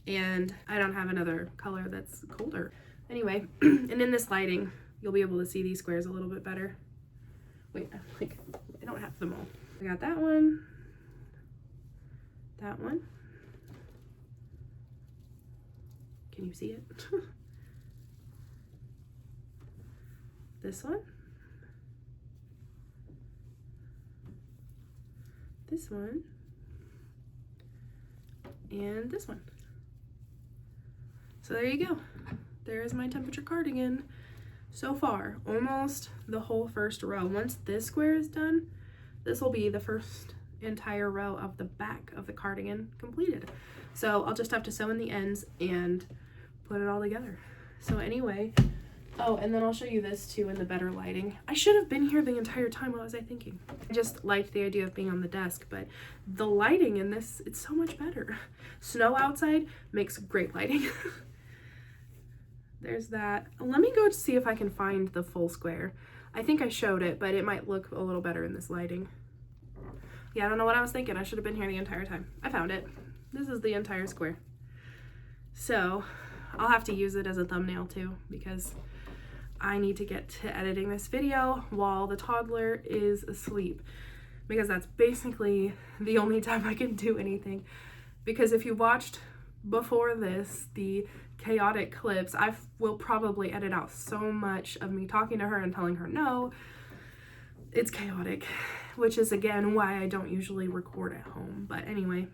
and I don't have another color that's colder. Anyway, and in this lighting, you'll be able to see these squares a little bit better. Wait, I don't have them all. I got that one, that one. Can you see it? This one. This one, and this one. So there you go. There is my temperature cardigan so far. Almost the whole first row. Once this square is done, this will be the first entire row of the back of the cardigan completed. So I'll just have to sew in the ends and put it all together. So anyway, oh, and then I'll show you this too in the better lighting. I should have been here the entire time. What was I thinking? I just liked the idea of being on the desk, but the lighting in this, it's so much better. Snow outside makes great lighting. There's that. Let me go see if I can find the full square. I think I showed it, but it might look a little better in this lighting. Yeah, I don't know what I was thinking. I should have been here the entire time. I found it. This is the entire square. So I'll have to use it as a thumbnail too, because I need to get to editing this video while the toddler is asleep, because that's basically the only time I can do anything. Because if you watched before this, the chaotic clips, I will probably edit out so much of me talking to her and telling her no. It's chaotic, which is again why I don't usually record at home. But anyway,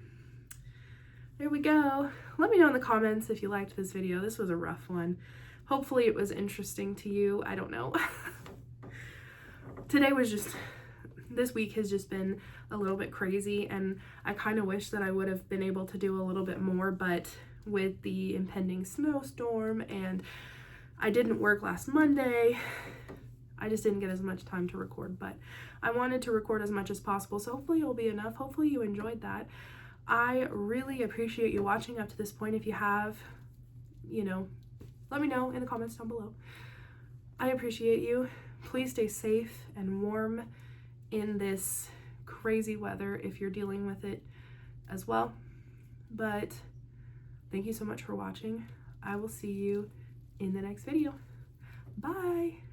there we go. Let me know in the comments if you liked this video. This was a rough one. Hopefully it was interesting to you. I don't know. Today was just, this week has just been a little bit crazy, and I kind of wish that I would have been able to do a little bit more, but with the impending snowstorm, and I didn't work last Monday, I just didn't get as much time to record, but I wanted to record as much as possible, so hopefully it'll be enough. Hopefully you enjoyed that. I really appreciate you watching up to this point. If you have, you know, let me know in the comments down below. I appreciate you. Please stay safe and warm in this crazy weather if you're dealing with it as well. But thank you so much for watching. I will see you in the next video. Bye.